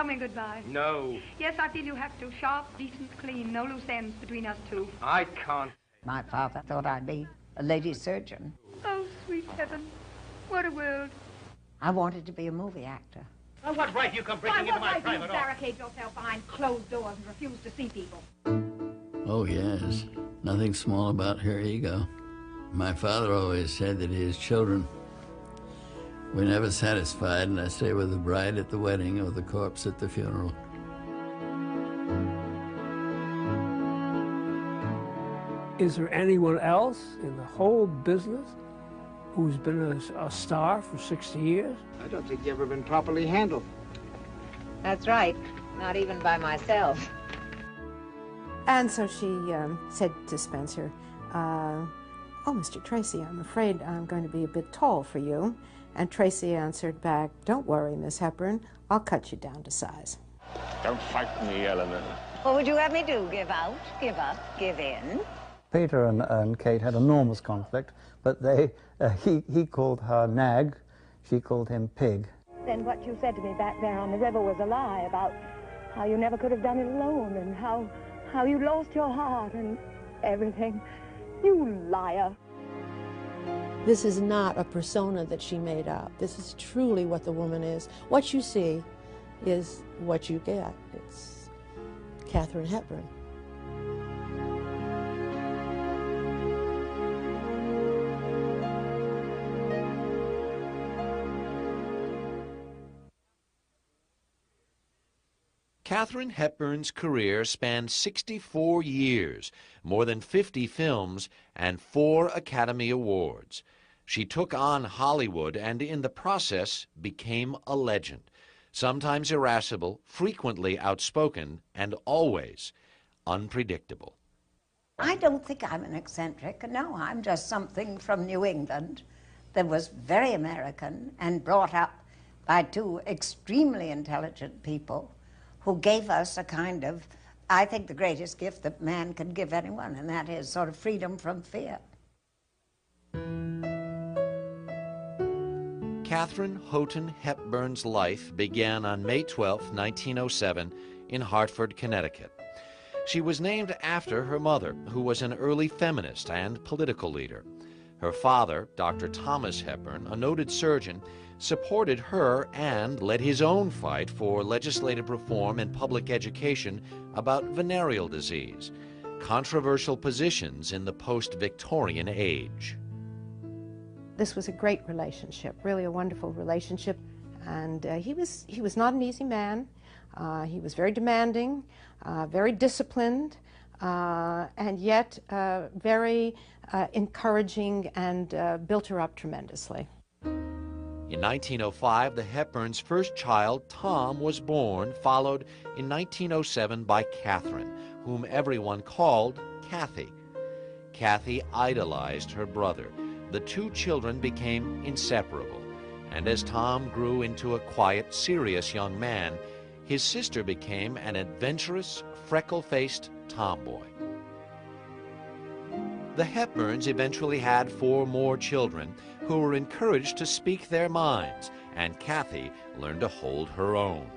Tell me goodbye. No. Yes, I feel you have to. Sharp, decent, clean. No loose ends between us two. I can't. My father thought I'd be a lady surgeon. Oh, sweet heaven. What a world. I wanted to be a movie actor. Now, what right you come breaking into my private office? Barricade yourself behind closed doors and refuse to see people. Oh, yes. Nothing small about her ego. My father always said that his children were never satisfied unless they were the bride at the wedding or the corpse at the funeral. Is there anyone else in the whole business who's been a star for 60 years? I don't think you've ever been properly handled. That's right. Not even by myself. And so she said to Spencer, oh, Mr. Tracy, I'm afraid I'm going to be a bit tall for you. And Tracy answered back, don't worry, Miss Hepburn, I'll cut you down to size. Don't fight me, Eleanor. What would you have me do? Give out, give up, give in? Peter and Kate had enormous conflict, but he called her Nag, she called him Pig. Then what you said to me back there on the river was a lie about how you never could have done it alone and how you lost your heart and everything. You liar. This is not a persona that she made up. This is truly what the woman is. What you see is what you get. It's Katharine Hepburn. Katharine Hepburn's career spanned 64 years, more than 50 films, and 4 Academy Awards. She took on Hollywood and in the process became a legend, sometimes irascible, frequently outspoken, and always unpredictable. I don't think I'm an eccentric. No, I'm just something from New England that was very American and brought up by 2 extremely intelligent people who gave us a kind of, I think, the greatest gift that man can give anyone, and that is sort of freedom from fear. Katharine Houghton Hepburn's life began on May 12, 1907, in Hartford, Connecticut. She was named after her mother, who was an early feminist and political leader. Her father, Dr. Thomas Hepburn, a noted surgeon, supported her and led his own fight for legislative reform and public education about venereal disease, controversial positions in the post-Victorian age. This was a great relationship, really a wonderful relationship, and he was not an easy man. He was very demanding, very disciplined, and yet very encouraging, and built her up tremendously. In 1905, the Hepburns' first child, Tom, was born, followed in 1907 by Katharine, whom everyone called Kathy. Kathy idolized her brother. The 2 children became inseparable, and as Tom grew into a quiet, serious young man, his sister became an adventurous, freckle-faced tomboy. The Hepburns eventually had 4 more children who were encouraged to speak their minds, and Kathy learned to hold her own.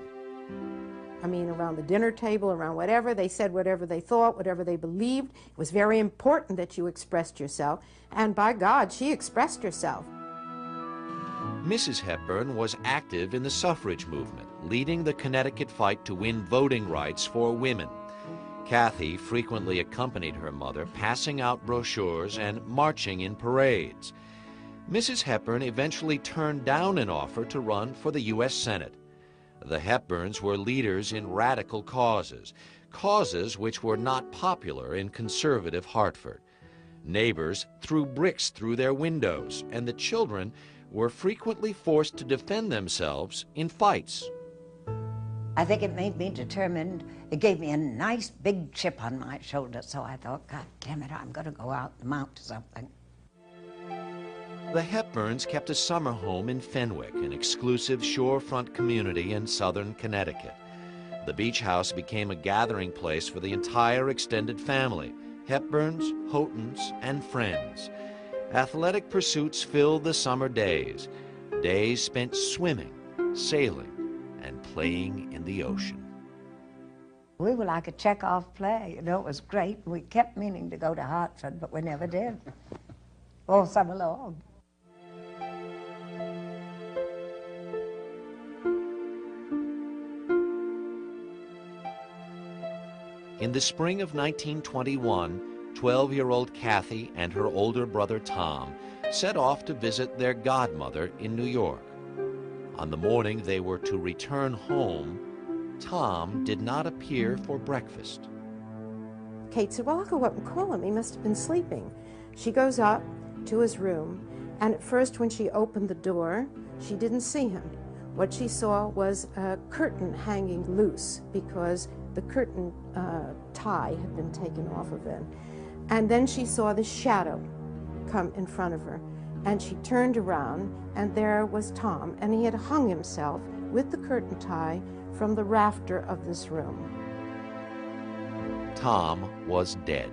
I mean, around the dinner table, around whatever, they said whatever they thought, whatever they believed. It was very important that you expressed yourself, and by God, she expressed herself. Mrs. Hepburn was active in the suffrage movement, leading the Connecticut fight to win voting rights for women. Kathy frequently accompanied her mother, passing out brochures and marching in parades. Mrs. Hepburn eventually turned down an offer to run for the U.S. Senate. The Hepburns were leaders in radical causes, causes which were not popular in conservative Hartford. Neighbors threw bricks through their windows, and the children were frequently forced to defend themselves in fights. I think it made me determined. It gave me a nice big chip on my shoulder, so I thought, God damn it, I'm going to go out and mount to something. The Hepburns kept a summer home in Fenwick, an exclusive shorefront community in southern Connecticut. The beach house became a gathering place for the entire extended family, Hepburns, Houghtons, and friends. Athletic pursuits filled the summer days, days spent swimming, sailing, and playing in the ocean. We were like a Chekhov play, you know, it was great. We kept meaning to go to Hartford, but we never did. All summer long. In the spring of 1921, 12-year-old Kathy and her older brother Tom set off to visit their godmother in New York. On the morning they were to return home, Tom did not appear for breakfast. Kate said, well, I'll go up and call him. He must have been sleeping. She goes up to his room, and at first when she opened the door, she didn't see him. What she saw was a curtain hanging loose because the curtain tie had been taken off of it. And then she saw the shadow come in front of her, and she turned around, and there was Tom, and he had hung himself with the curtain tie from the rafter of this room. Tom was dead,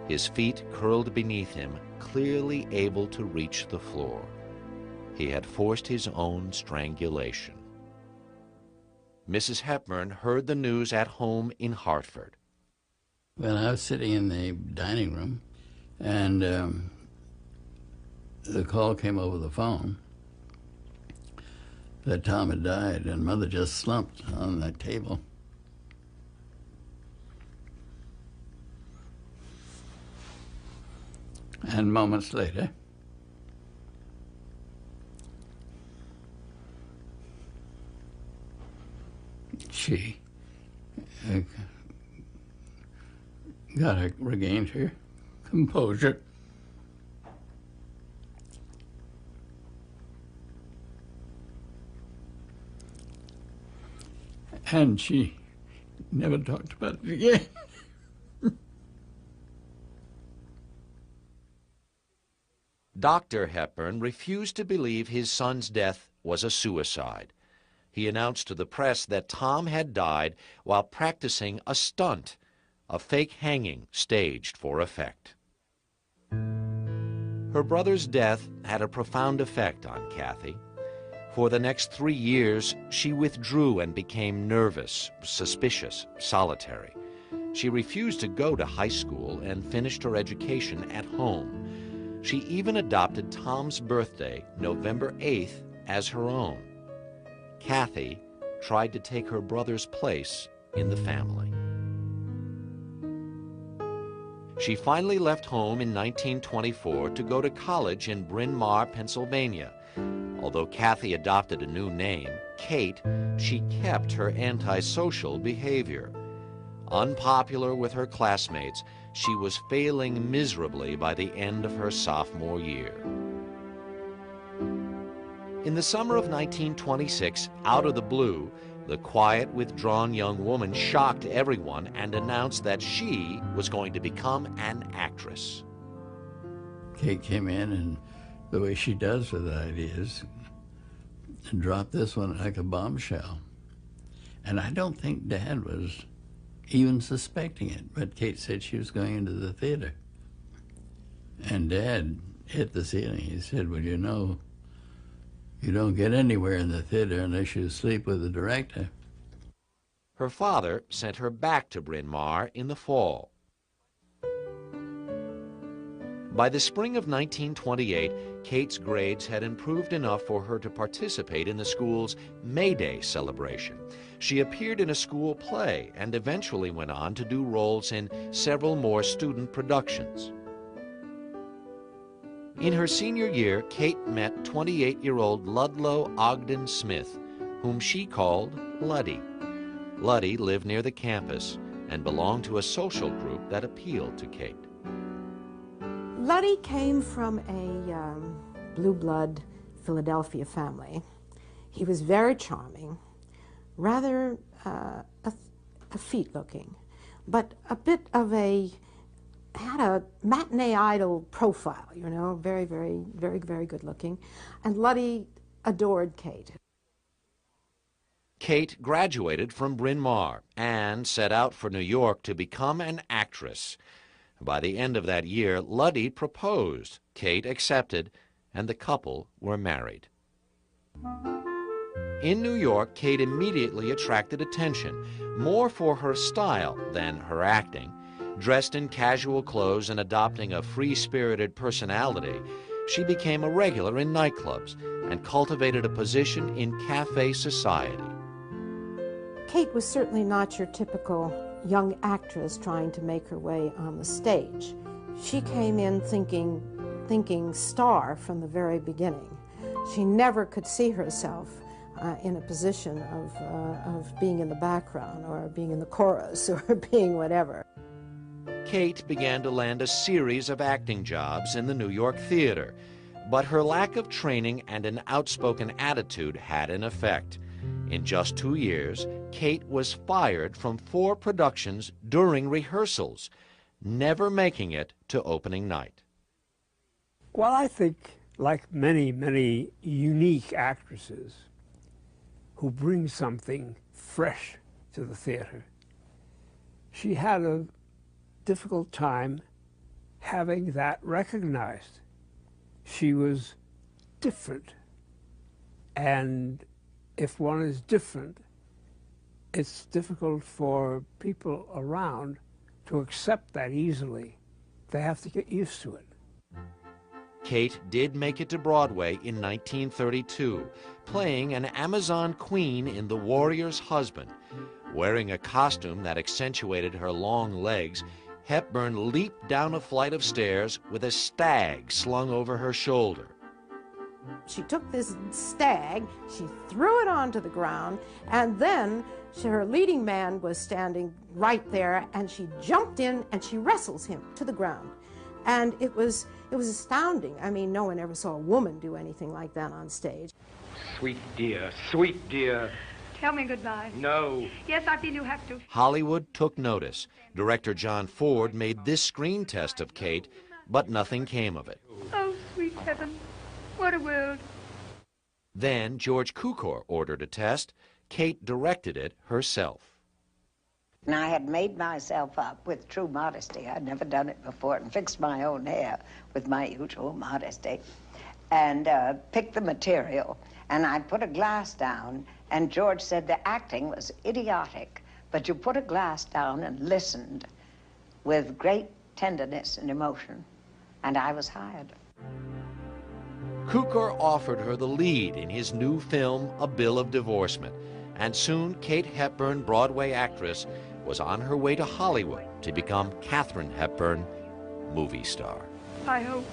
his feet curled beneath him, clearly able to reach the floor. He had forced his own strangulation. Mrs. Hepburn heard the news at home in Hartford. Well, I was sitting in the dining room, and the call came over the phone that Tom had died, and Mother just slumped on that table. And moments later, she regained her composure. And she never talked about it again. Dr. Hepburn refused to believe his son's death was a suicide. He announced to the press that Tom had died while practicing a stunt, a fake hanging staged for effect. Her brother's death had a profound effect on Kathy. For the next 3 years, she withdrew and became nervous, suspicious, solitary. She refused to go to high school and finished her education at home. She even adopted Tom's birthday, November 8th, as her own. Kathy tried to take her brother's place in the family. She finally left home in 1924 to go to college in Bryn Mawr, Pennsylvania. Although Kathy adopted a new name, Kate, she kept her antisocial behavior. Unpopular with her classmates, she was failing miserably by the end of her sophomore year. In the summer of 1926, out of the blue, the quiet, withdrawn young woman shocked everyone and announced that she was going to become an actress. Kate came in, and the way she does with ideas, and dropped this one like a bombshell. And I don't think Dad was even suspecting it, but Kate said she was going into the theater. And Dad hit the ceiling. He said, well, you know, you don't get anywhere in the theater unless you sleep with the director. Her father sent her back to Bryn Mawr in the fall. By the spring of 1928, Kate's grades had improved enough for her to participate in the school's May Day celebration. She appeared in a school play and eventually went on to do roles in several more student productions. In her senior year, Kate met 28-year-old Ludlow Ogden Smith, whom she called Luddy. Luddy lived near the campus and belonged to a social group that appealed to Kate. Luddy came from a blue blood Philadelphia family. He was very charming, rather effete looking, but a bit of had a matinee idol profile, you know, very, very, very, very good looking. And Luddy adored Kate. Kate graduated from Bryn Mawr and set out for New York to become an actress. By the end of that year, Luddy proposed, Kate accepted, and the couple were married. In New York, Kate immediately attracted attention, more for her style than her acting. Dressed in casual clothes and adopting a free-spirited personality, she became a regular in nightclubs and cultivated a position in cafe society. Kate was certainly not your typical young actress trying to make her way on the stage. She came in thinking star from the very beginning. She never could see herself in a position of being in the background or being in the chorus or being whatever. Kate began to land a series of acting jobs in the New York theater, but her lack of training and an outspoken attitude had an effect. In just 2 years, Kate was fired from 4 productions during rehearsals, never making it to opening night. Well, I think, like many, many unique actresses who bring something fresh to the theater, she had a difficult time having that recognized. She was different, and if one is different, it's difficult for people around to accept that easily. They have to get used to it. Kate did make it to Broadway in 1932, playing an Amazon queen in The Warrior's Husband. Wearing a costume that accentuated her long legs, Hepburn leaped down a flight of stairs with a stag slung over her shoulder. She took this stag, she threw it onto the ground, and then her leading man was standing right there, and she jumped in and she wrestles him to the ground. And it was astounding. I mean, no one ever saw a woman do anything like that on stage. Sweet dear, sweet dear. Tell me goodbye. No. Yes, I feel you have to. Hollywood took notice. Director John Ford made this screen test of Kate, but nothing came of it. Oh, sweet heaven. What a world. Then George Cukor ordered a test. Kate directed it herself. And I had made myself up with true modesty. I'd never done it before, and fixed my own hair with my usual modesty, and picked the material. And I put a glass down, and George said the acting was idiotic, but you put a glass down and listened with great tenderness and emotion, and I was hired. Cukor offered her the lead in his new film, A Bill of Divorcement, and soon Kate Hepburn, Broadway actress, was on her way to Hollywood to become Katharine Hepburn, movie star. I hope.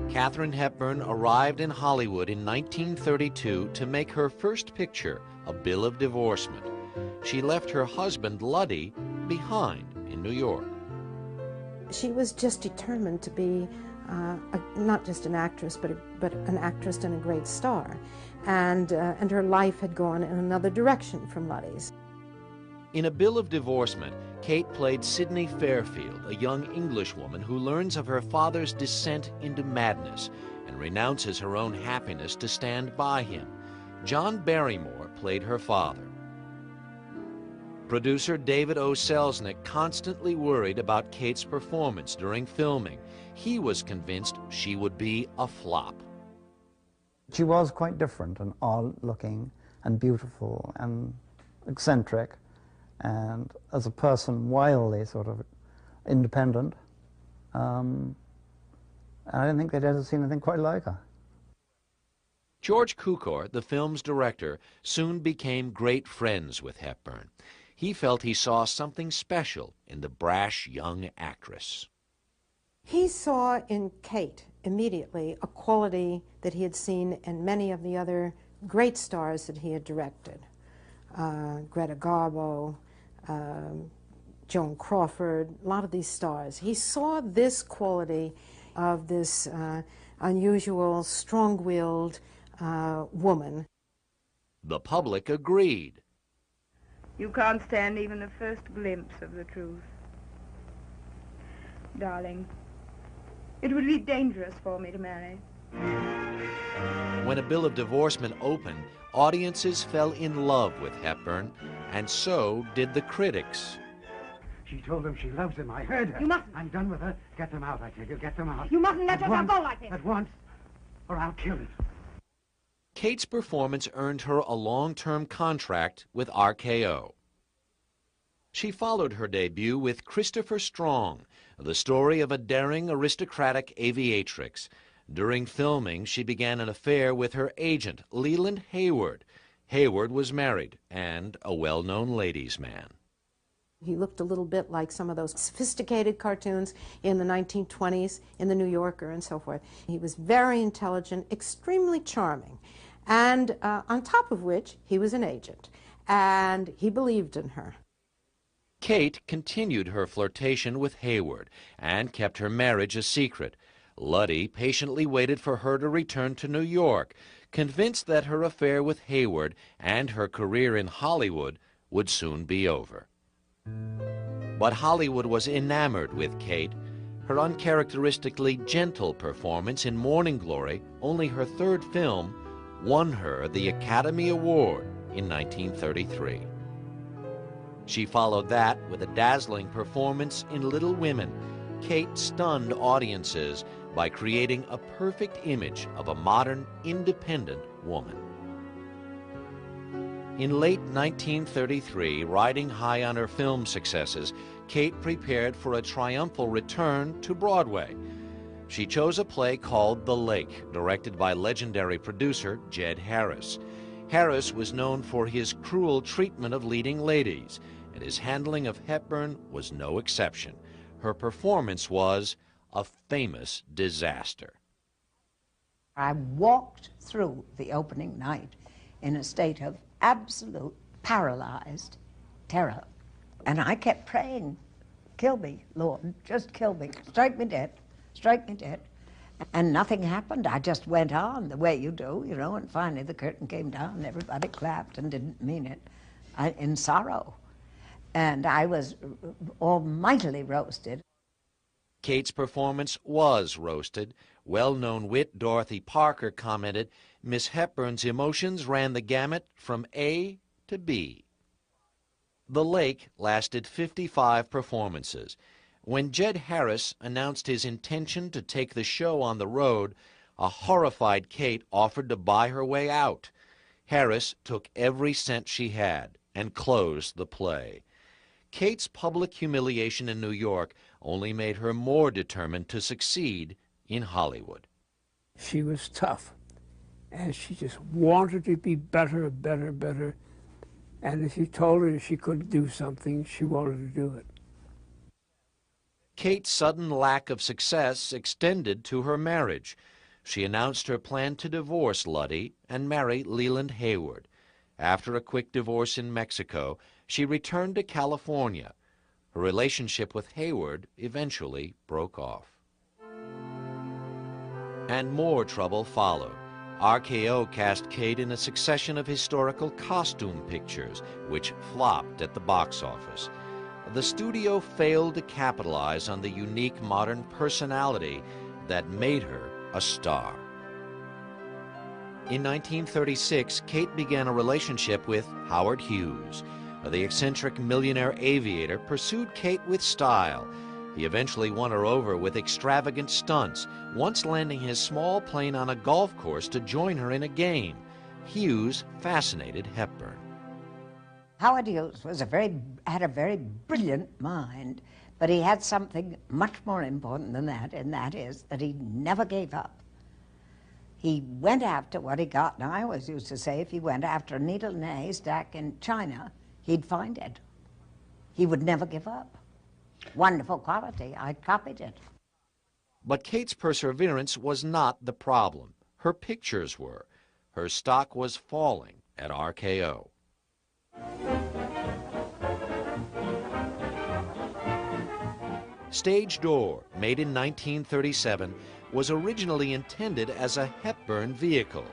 Katharine Hepburn arrived in Hollywood in 1932 to make her first picture, A Bill of Divorcement. She left her husband, Luddy, behind in New York. She was just determined to be not just an actress, but an actress and a great star. And her life had gone in another direction from Luddy's. In A Bill of Divorcement, Kate played Sidney Fairfield, a young Englishwoman who learns of her father's descent into madness and renounces her own happiness to stand by him. John Barrymore played her father. Producer David O. Selznick constantly worried about Kate's performance during filming. He was convinced she would be a flop. She was quite different and odd-looking and beautiful and eccentric, and as a person wildly sort of independent. And I don't think they'd ever seen anything quite like her. George Cukor, the film's director, soon became great friends with Hepburn. He felt he saw something special in the brash young actress. He saw in Kate immediately a quality that he had seen in many of the other great stars that he had directed. Greta Garbo, Joan Crawford, a lot of these stars. He saw this quality of this unusual, strong-willed woman. The public agreed. You can't stand even the first glimpse of the truth. Darling, it would be dangerous for me to marry. When A Bill of Divorcement opened, audiences fell in love with Hepburn, and so did the critics. She told him she loves him. I heard her. You mustn't. I'm done with her. Get them out, I tell you. Get them out. You mustn't let yourself go like this. At once. or I'll kill it. Kate's performance earned her a long-term contract with RKO. She followed her debut with Christopher Strong, the story of a daring aristocratic aviatrix. During filming, she began an affair with her agent, Leland Hayward. Hayward was married and a well-known ladies' man. He looked a little bit like some of those sophisticated cartoons in the 1920s in the New Yorker and so forth. He was very intelligent, extremely charming, and on top of which, he was an agent, and he believed in her. Kate continued her flirtation with Hayward and kept her marriage a secret. Luddy patiently waited for her to return to New York, convinced that her affair with Hayward and her career in Hollywood would soon be over. But Hollywood was enamored with Kate. Her uncharacteristically gentle performance in Morning Glory, only her third film, won her the Academy Award in 1933. She followed that with a dazzling performance in Little Women. Kate stunned audiences by creating a perfect image of a modern, independent woman. In late 1933, riding high on her film successes, Kate prepared for a triumphal return to Broadway. She chose a play called The Lake, directed by legendary producer Jed Harris. Harris was known for his cruel treatment of leading ladies, and his handling of Hepburn was no exception. Her performance was a famous disaster. I walked through the opening night in a state of absolute paralyzed terror. And I kept praying, kill me, Lord, just kill me, strike me dead, strike me dead. And nothing happened. I just went on the way you do, you know, and finally the curtain came down and everybody clapped and didn't mean it in sorrow. And I was almightily roasted. Kate's performance was roasted. Well-known wit Dorothy Parker commented, Miss Hepburn's emotions ran the gamut from A to B. The Lake lasted 55 performances. When Jed Harris announced his intention to take the show on the road, a horrified Kate offered to buy her way out. Harris took every cent she had and closed the play. Kate's public humiliation in New York only made her more determined to succeed in Hollywood. She was tough, and she just wanted to be better, better, better. And if you told her she couldn't do something, she wanted to do it. Kate's sudden lack of success extended to her marriage. She announced her plan to divorce Luddy and marry Leland Hayward. After a quick divorce in Mexico, she returned to California. Her relationship with Hayward eventually broke off. And more trouble followed. RKO cast Kate in a succession of historical costume pictures, which flopped at the box office. The studio failed to capitalize on the unique modern personality that made her a star. In 1936, Kate began a relationship with Howard Hughes. The eccentric millionaire aviator pursued Kate with style. He eventually won her over with extravagant stunts, once landing his small plane on a golf course to join her in a game. Hughes fascinated Hepburn. Howard Hughes was had a very brilliant mind, but he had something much more important than that, and that is that he never gave up. He went after what he got. Now, I always used to say if he went after a needle in a haystack in China, he'd find it. He would never give up. Wonderful quality. I copied it. But Kate's perseverance was not the problem. Her pictures were. Her stock was falling at RKO. Stage Door, made in 1937, was originally intended as a Hepburn vehicle,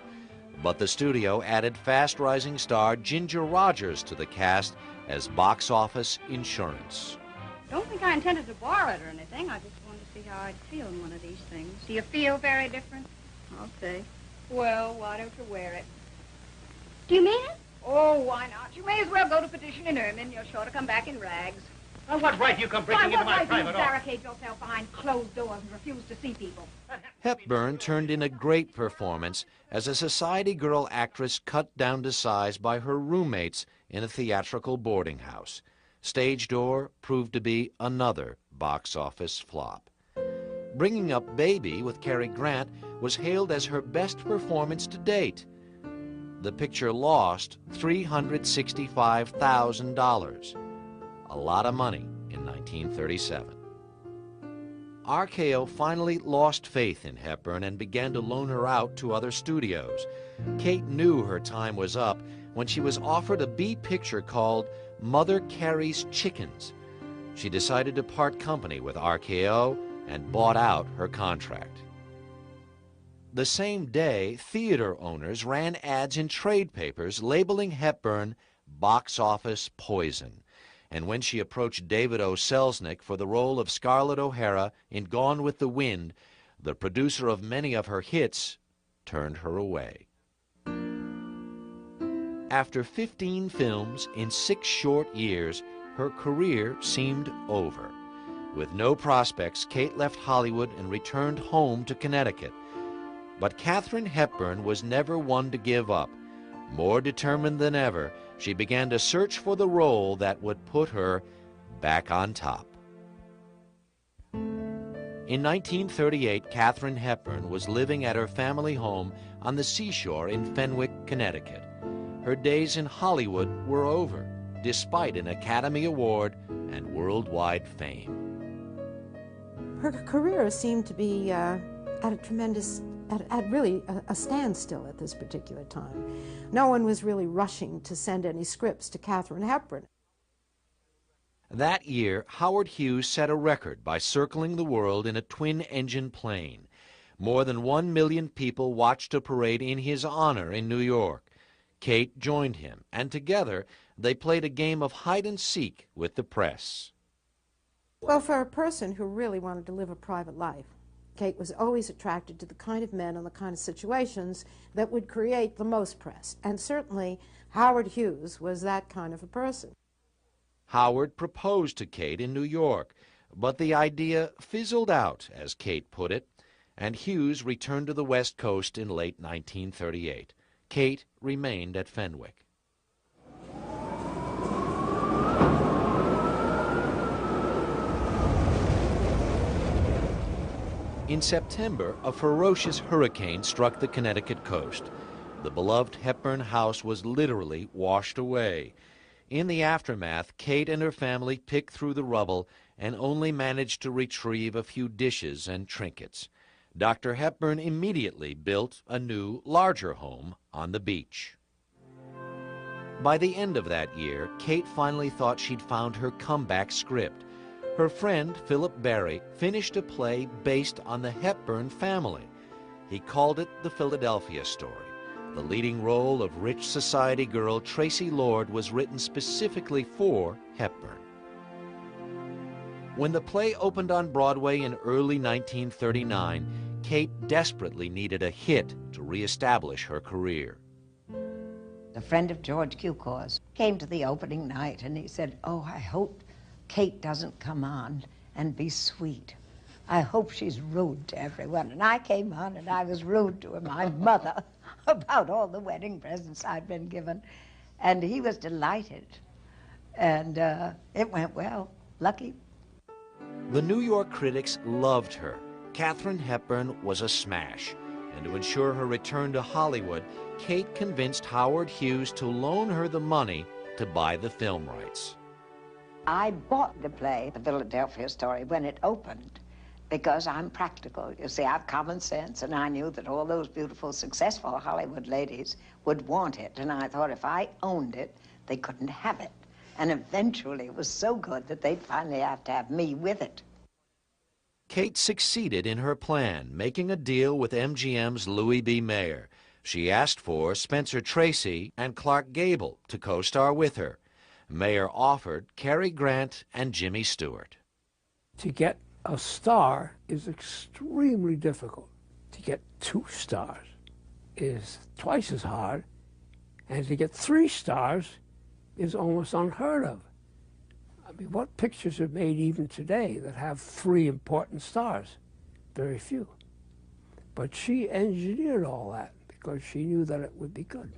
but the studio added fast-rising star Ginger Rogers to the cast as box office insurance. Don't think I intended to borrow it or anything. I just wanted to see how I'd feel in one of these things. Do you feel very different? I'll say. Well, why don't you wear it? Do you mean it? Oh, why not? You may as well go to petition in ermine. You're sure to come back in rags. Now, what right you come breaking into my private office? Barricade yourself behind closed doors and refuse to see people. Hepburn turned in a great performance as a society girl actress cut down to size by her roommates in a theatrical boarding house. Stage Door proved to be another box office flop. Bringing Up Baby with Cary Grant was hailed as her best performance to date. The picture lost $365,000, a lot of money in 1937. RKO finally lost faith in Hepburn and began to loan her out to other studios. Kate knew her time was up when she was offered a B picture called Mother Carey's Chickens. She decided to part company with RKO and bought out her contract. The same day, theater owners ran ads in trade papers labeling Hepburn box office poison. And when she approached David O. Selznick for the role of Scarlett O'Hara in Gone with the Wind, the producer of many of her hits turned her away. After 15 films in 6 short years, her career seemed over. With no prospects, Kate left Hollywood and returned home to Connecticut. But Katharine Hepburn was never one to give up. More determined than ever, she began to search for the role that would put her back on top. In 1938, Katharine Hepburn was living at her family home on the seashore in Fenwick, Connecticut. Her days in Hollywood were over, despite an Academy Award and worldwide fame. Her career seemed to be at really a standstill at this particular time. No one was really rushing to send any scripts to Katharine Hepburn. That year, Howard Hughes set a record by circling the world in a twin-engine plane. More than 1 million people watched a parade in his honor in New York. Kate joined him, and together they played a game of hide-and-seek with the press. Well, for a person who really wanted to live a private life, Kate was always attracted to the kind of men and the kind of situations that would create the most press. And certainly Howard Hughes was that kind of a person. Howard proposed to Kate in New York, but the idea fizzled out, as Kate put it, and Hughes returned to the West Coast in late 1938. Kate remained at Fenwick. In September, a ferocious hurricane struck the Connecticut coast. The beloved Hepburn house was literally washed away. In the aftermath, Kate and her family picked through the rubble and only managed to retrieve a few dishes and trinkets. Dr. Hepburn immediately built a new, larger home on the beach. By the end of that year, Kate finally thought she'd found her comeback script. Her friend, Philip Barry, finished a play based on the Hepburn family. He called it The Philadelphia Story. The leading role of rich society girl Tracy Lord was written specifically for Hepburn. When the play opened on Broadway in early 1939, Kate desperately needed a hit to reestablish her career. A friend of George Cukor's came to the opening night and he said, "Oh, I hope Kate doesn't come on and be sweet. I hope she's rude to everyone." And I came on and I was rude to my mother about all the wedding presents I'd been given. And he was delighted. And it went well. Lucky. The New York critics loved her. Katharine Hepburn was a smash. And to ensure her return to Hollywood, Kate convinced Howard Hughes to loan her the money to buy the film rights. I bought the play, The Philadelphia Story, when it opened, because I'm practical. You see, I have common sense, and I knew that all those beautiful, successful Hollywood ladies would want it. And I thought if I owned it, they couldn't have it. And eventually it was so good that they'd finally have to have me with it. Kate succeeded in her plan, making a deal with MGM's Louis B. Mayer. She asked for Spencer Tracy and Clark Gable to co-star with her. Mayer offered Cary Grant and Jimmy Stewart. To get a star is extremely difficult. To get 2 stars is twice as hard, and to get 3 stars is almost unheard of. I mean, what pictures are made even today that have 3 important stars? Very few. But she engineered all that because she knew that it would be good.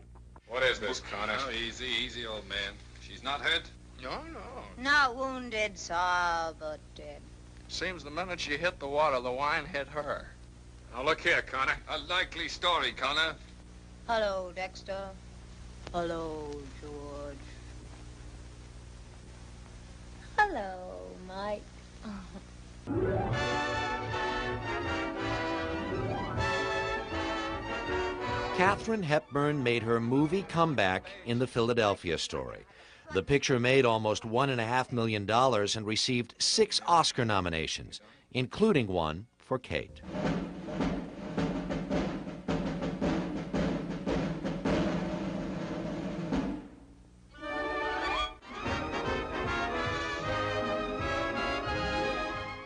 What is this, Connor? Oh, easy, easy, old man. She's not hurt? No, no. Not wounded, sir, but dead. Seems the minute she hit the water, the wine hit her. Now, look here, Connor. A likely story, Connor. Hello, Dexter. Hello, George. Hello, Mike. Katharine Hepburn made her movie comeback in The Philadelphia Story. The picture made almost $1.5 million and received 6 Oscar nominations, including one for Kate.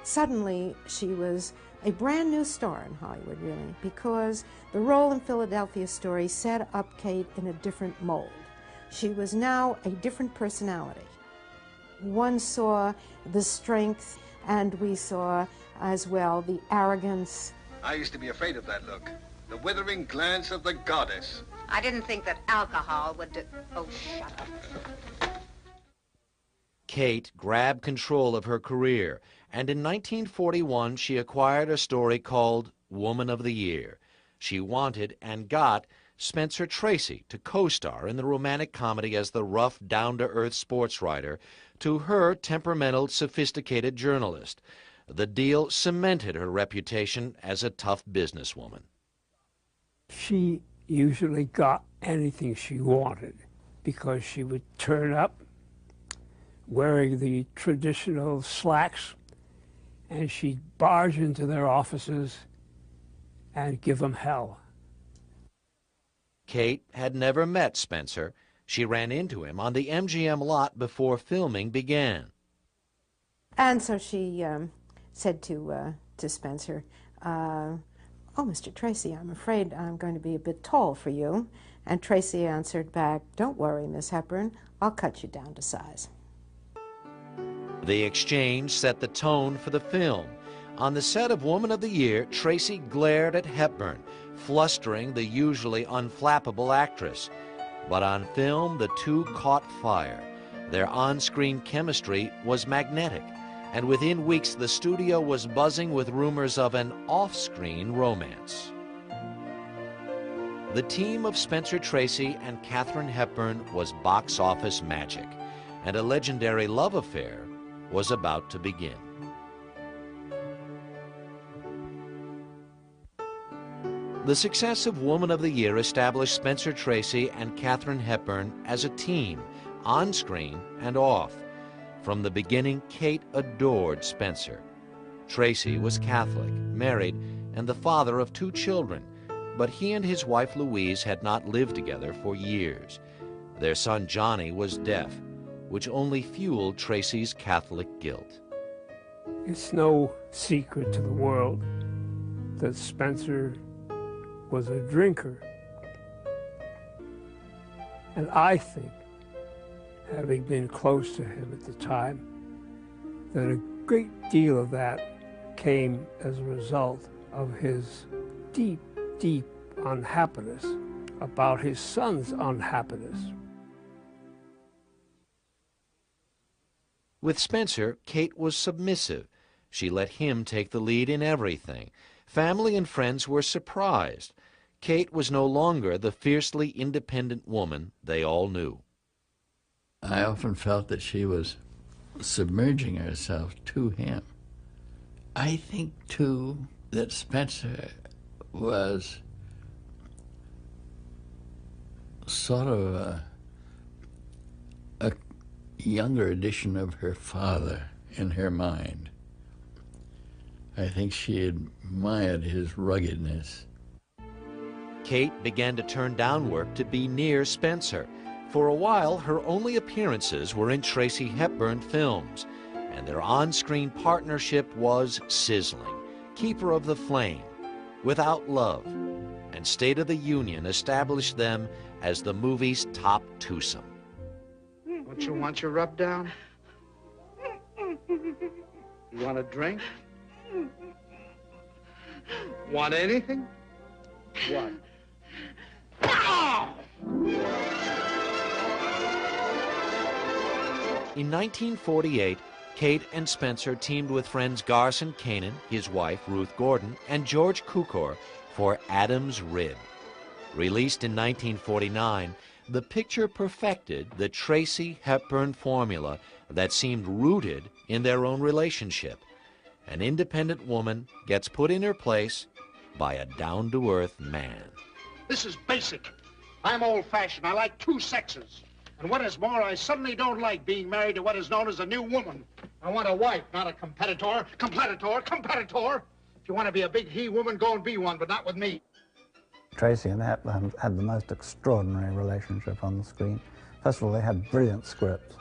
Suddenly, she was a brand new star in Hollywood, really, because the role in Philadelphia Story set up Kate in a different mold. She was now a different personality. One saw the strength, and we saw as well the arrogance. I used to be afraid of that look. The withering glance of the goddess. I didn't think that alcohol would do... Oh, shut up. Kate grabbed control of her career, and in 1941 she acquired a story called Woman of the Year. She wanted and got Spencer Tracy to co-star in the romantic comedy as the rough, down-to-earth sports writer to her temperamental, sophisticated journalist. The deal cemented her reputation as a tough businesswoman. She usually got anything she wanted because she would turn up wearing the traditional slacks, and she'd barge into their offices and give them hell. Kate had never met Spencer. She ran into him on the MGM lot before filming began. And so she said to Spencer, "Oh, Mr. Tracy, I'm afraid I'm going to be a bit tall for you." And Tracy answered back, "Don't worry, Miss Hepburn, I'll cut you down to size." The exchange set the tone for the film. On the set of Woman of the Year, Tracy glared at Hepburn, flustering the usually unflappable actress. But on film, the two caught fire. Their on-screen chemistry was magnetic, and within weeks the studio was buzzing with rumors of an off-screen romance. The team of Spencer Tracy and Katharine Hepburn was box office magic, and a legendary love affair was about to begin. The success of Woman of the Year established Spencer Tracy and Katharine Hepburn as a team, on screen and off. From the beginning, Kate adored Spencer. Tracy was Catholic, married, and the father of 2 children, but he and his wife Louise had not lived together for years. Their son Johnny was deaf, which only fueled Tracy's Catholic guilt. It's no secret to the world that Spencer was a drinker. And I think, having been close to him at the time, that a great deal of that came as a result of his deep, deep unhappiness about his son's unhappiness. With Spencer, Kate was submissive. She let him take the lead in everything. Family and friends were surprised. Kate was no longer the fiercely independent woman they all knew. I often felt that she was submerging herself to him. I think, too, that Spencer was sort of a younger edition of her father in her mind. I think she admired his ruggedness. Kate began to turn down work to be near Spencer. For a while, her only appearances were in Tracy Hepburn films, and their on-screen partnership was sizzling. Keeper of the Flame, Without Love, and State of the Union established them as the movie's top twosome. Don't you want your rub down? You want a drink? Want anything? What? In 1948, Kate and Spencer teamed with friends Garson Kanin, his wife Ruth Gordon, and George Cukor for Adam's Rib. Released in 1949, the picture perfected the Tracy Hepburn formula that seemed rooted in their own relationship. An independent woman gets put in her place by a down-to-earth man. This is basic. I'm old-fashioned. I like two sexes. And what is more, I suddenly don't like being married to what is known as a new woman. I want a wife, not a competitor. Competitor! If you want to be a big he-woman, go and be one, but not with me. Tracy and Hepburn had the most extraordinary relationship on the screen. First of all, they had brilliant scripts,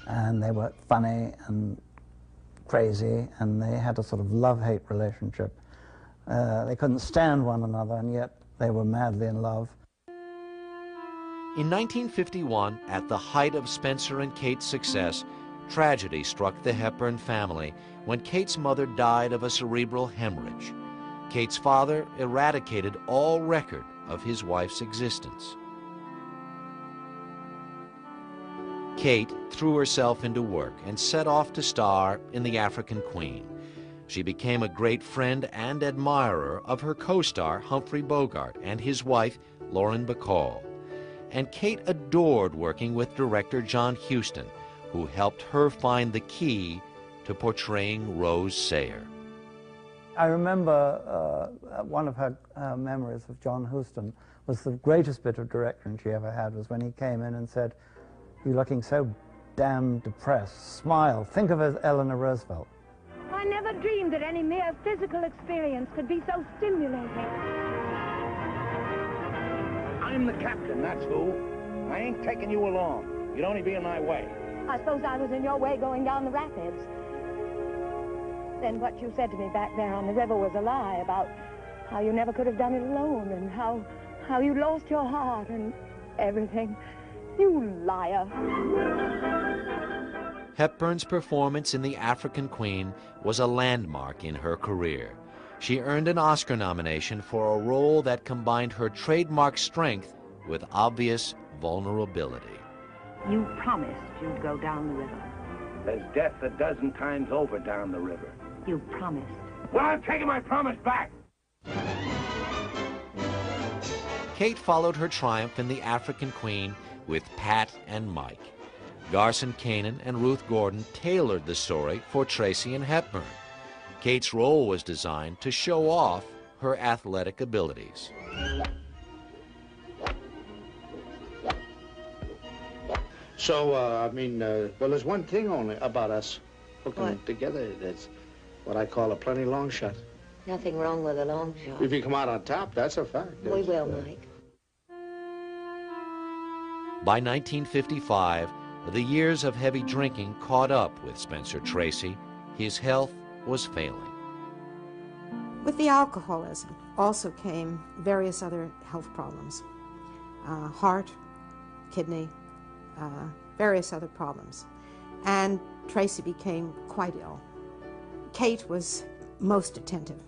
and they were funny and crazy, and they had a sort of love-hate relationship. They couldn't stand one another, and yet they were madly in love. In 1951, at the height of Spencer and Kate's success, tragedy struck the Hepburn family when Kate's mother died of a cerebral hemorrhage. Kate's father eradicated all record of his wife's existence. Kate threw herself into work and set off to star in The African Queen. She became a great friend and admirer of her co-star Humphrey Bogart and his wife Lauren Bacall. And Kate adored working with director John Huston, who helped her find the key to portraying Rose Sayer. I remember one of her memories of John Huston was the greatest bit of direction she ever had was when he came in and said, "You're looking so damn depressed. Smile. Think of it as Eleanor Roosevelt." I never dreamed that any mere physical experience could be so stimulating. I'm the captain, that's who. I ain't taking you along. You'd only be in my way. I suppose I was in your way going down the rapids. Then what you said to me back there on the river was a lie about how you never could have done it alone and how you lost your heart and everything. You liar. Hepburn's performance in The African Queen was a landmark in her career. She earned an Oscar nomination for a role that combined her trademark strength with obvious vulnerability. You promised you'd go down the river. There's death a dozen times over down the river. You promised. Well, I'm taking my promise back. Kate followed her triumph in The African Queen with Pat and Mike. Garson Kanin and Ruth Gordon tailored the story for Tracy and Hepburn. Kate's role was designed to show off her athletic abilities. So, well, there's one thing only about us hooking together. That's what I call a plenty long shot. Nothing wrong with a long shot. If you come out on top, that's a fact. We will, Mike. By 1955, the years of heavy drinking caught up with Spencer Tracy. His health was failing. With the alcoholism also came various other health problems. Heart, kidney, various other problems. And Tracy became quite ill. Kate was most attentive.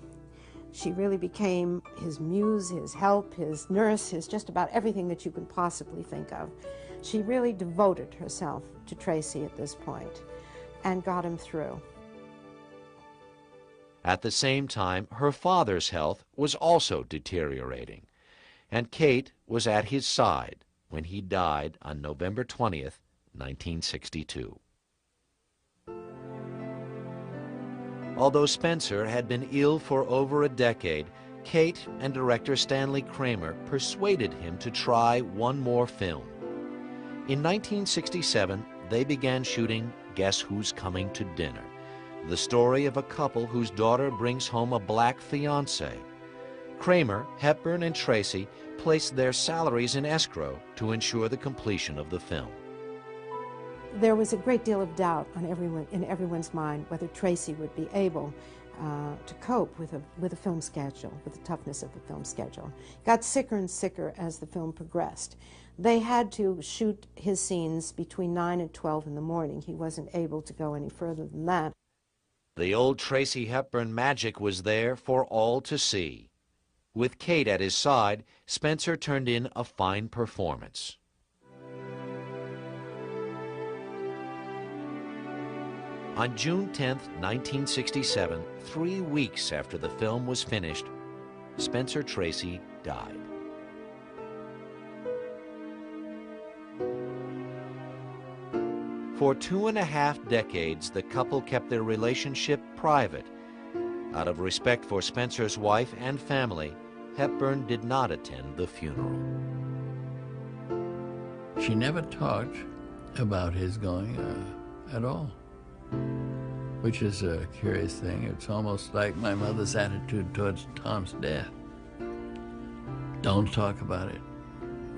She really became his muse, his help, his nurse, his just about everything that you can possibly think of. She really devoted herself to Tracy at this point and got him through. At the same time, her father's health was also deteriorating, and Kate was at his side when he died on November 20th, 1962. Although Spencer had been ill for over a decade, Kate and director Stanley Kramer persuaded him to try one more film. In 1967, they began shooting Guess Who's Coming to Dinner, the story of a couple whose daughter brings home a black fiancé. Kramer, Hepburn, and Tracy placed their salaries in escrow to ensure the completion of the film. There was a great deal of doubt on in everyone's mind whether Tracy would be able to cope with a film schedule, with the toughness of the film schedule. Got sicker and sicker as the film progressed. They had to shoot his scenes between 9 and 12 in the morning. He wasn't able to go any further than that. The old Tracy Hepburn magic was there for all to see. With Kate at his side, Spencer turned in a fine performance. On June 10, 1967, 3 weeks after the film was finished, Spencer Tracy died. For 2.5 decades, the couple kept their relationship private. Out of respect for Spencer's wife and family, Hepburn did not attend the funeral. She never talked about his going at all, which is a curious thing. It's almost like my mother's attitude towards Tom's death. Don't talk about it.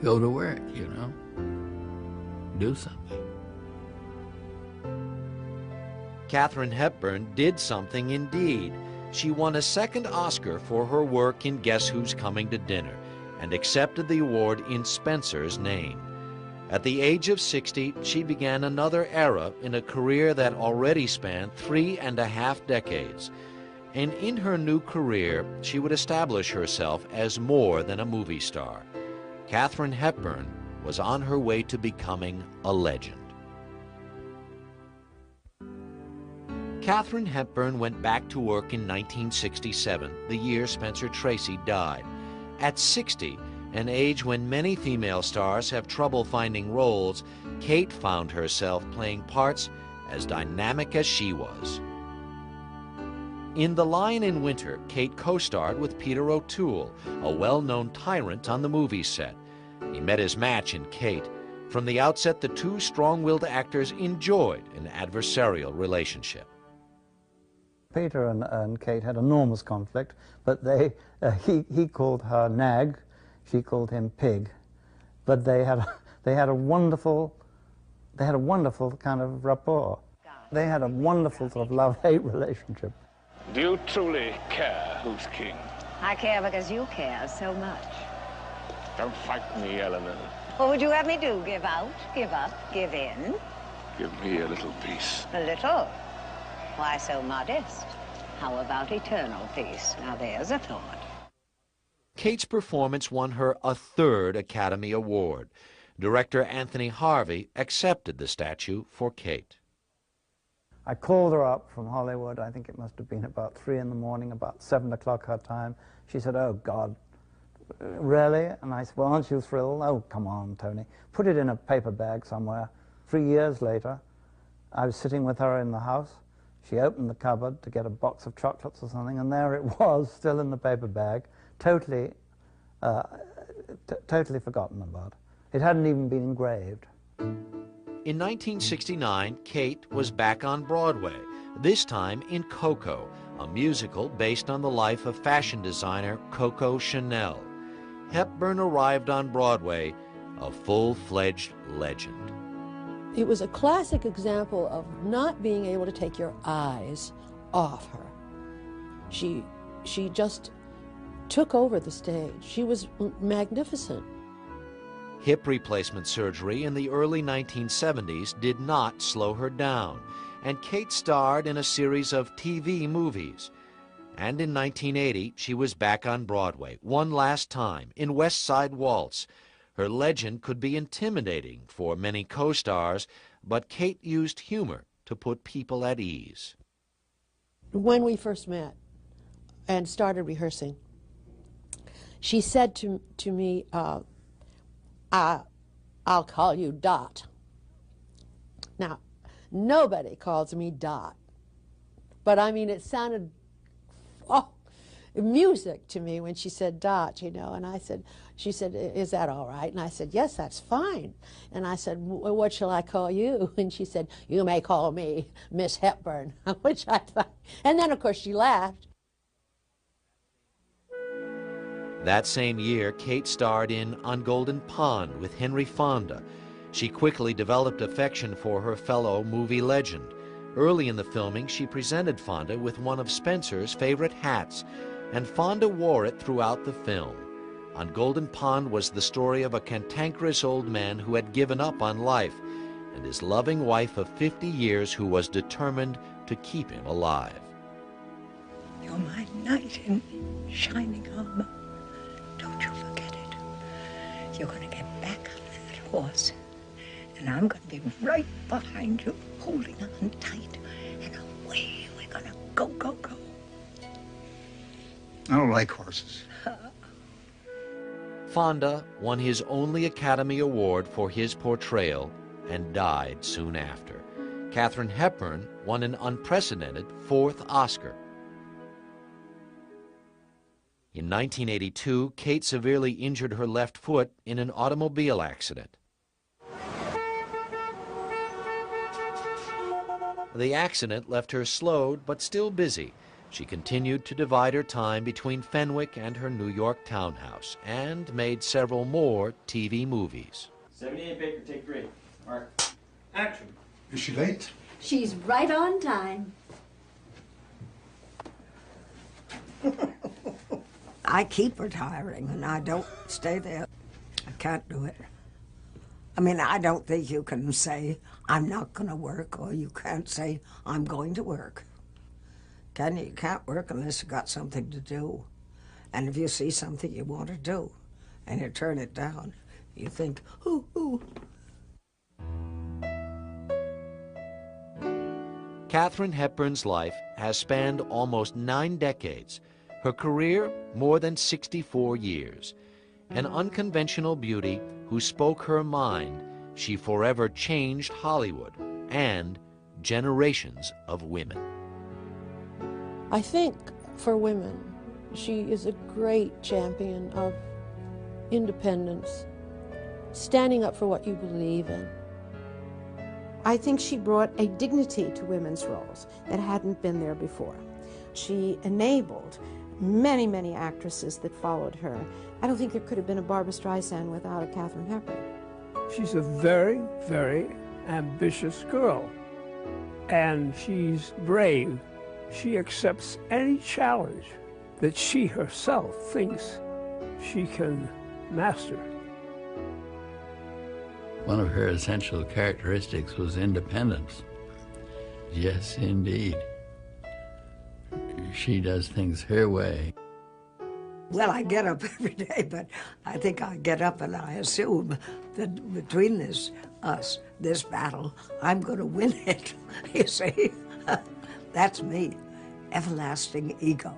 Go to work, you know. Do something. Katharine Hepburn did something indeed. She won a second Oscar for her work in Guess Who's Coming to Dinner and accepted the award in Spencer's name. At the age of 60, she began another era in a career that already spanned 3.5 decades. And in her new career, she would establish herself as more than a movie star. Katharine Hepburn was on her way to becoming a legend. Katharine Hepburn went back to work in 1967, the year Spencer Tracy died. At 60, an age when many female stars have trouble finding roles, Kate found herself playing parts as dynamic as she was. In The Lion in Winter, Kate co-starred with Peter O'Toole, a well-known tyrant on the movie set. He met his match in Kate. From the outset, the two strong-willed actors enjoyed an adversarial relationship. Peter and Kate had enormous conflict, but he called her Nag, she called him Pig. But they had a wonderful kind of rapport. They had a wonderful sort of love-hate relationship. Do you truly care who's king? I care because you care so much. Don't fight me, Eleanor. What would you have me do? Give out? Give up? Give in? Give me a little peace. A little? Why so modest? How about eternal peace? Now there's a thought. Kate's performance won her a third Academy Award. Director Anthony Harvey accepted the statue for Kate. I called her up from Hollywood. I think it must have been about 3 in the morning, about 7 o'clock her time. She said, "Oh, God, really?" And I said, "Well, aren't you thrilled?" "Oh, come on, Tony. Put it in a paper bag somewhere." 3 years later, I was sitting with her in the house. She opened the cupboard to get a box of chocolates or something, and there it was, still in the paper bag, totally forgotten about. It hadn't even been engraved. In 1969, Kate was back on Broadway, this time in Coco, a musical based on the life of fashion designer Coco Chanel. Hepburn arrived on Broadway, a full-fledged legend. It was a classic example of not being able to take your eyes off her. She just took over the stage. She was magnificent. Hip replacement surgery in the early 1970s did not slow her down, and Kate starred in a series of TV movies. And in 1980, she was back on Broadway, one last time, in West Side Waltz. Her legend could be intimidating for many co-stars, but Kate used humor to put people at ease. When we first met and started rehearsing, she said to me, I'll call you Dot. Now, nobody calls me Dot, but I mean, it sounded, music to me when she said Dot, you know, and she said, "Is that all right?" And I said, "Yes, that's fine." And I said, "What shall I call you?" And she said, "You may call me Miss Hepburn," which I thought, and then of course she laughed. That same year, Kate starred in On Golden Pond with Henry Fonda. She quickly developed affection for her fellow movie legend. Early in the filming, she presented Fonda with one of Spencer's favorite hats, and Fonda wore it throughout the film. On Golden Pond was the story of a cantankerous old man who had given up on life, and his loving wife of 50 years who was determined to keep him alive. knight in shining armor. Don't you forget it. You're going to get back on that horse, and I'm going to be right behind you, holding on tight, and away we're going to go, go, go. I don't like horses. Fonda won his only Academy Award for his portrayal and died soon after. Katharine Hepburn won an unprecedented 4th Oscar. In 1982, Kate severely injured her left foot in an automobile accident. The accident left her slowed but still busy. She continued to divide her time between Fenwick and her New York townhouse and made several more TV movies. 78 Baker, take 3. Mark. Action. Is she late? She's right on time. I keep retiring, and I don't stay there. I can't do it. I mean, I don't think you can say, I'm not going to work, or you can't say, I'm going to work. Can you? You can't work unless you've got something to do. And if you see something you want to do, and you turn it down, you think, ooh, ooh. Katharine Hepburn's life has spanned almost 9 decades. Her career, more than 64 years. An unconventional beauty who spoke her mind, she forever changed Hollywood and generations of women. I think for women, she is a great champion of independence, standing up for what you believe in. I think she brought a dignity to women's roles that hadn't been there before. She enabled many, many actresses that followed her. I don't think there could have been a Barbra Streisand without a Katharine Hepburn. She's a very, very ambitious girl, and she's brave. She accepts any challenge that she herself thinks she can master. One of her essential characteristics was independence. Yes, indeed. She does things her way. Well, I get up every day, but I think I get up and I assume that between this battle, I'm going to win it. You see? That's me. Everlasting ego.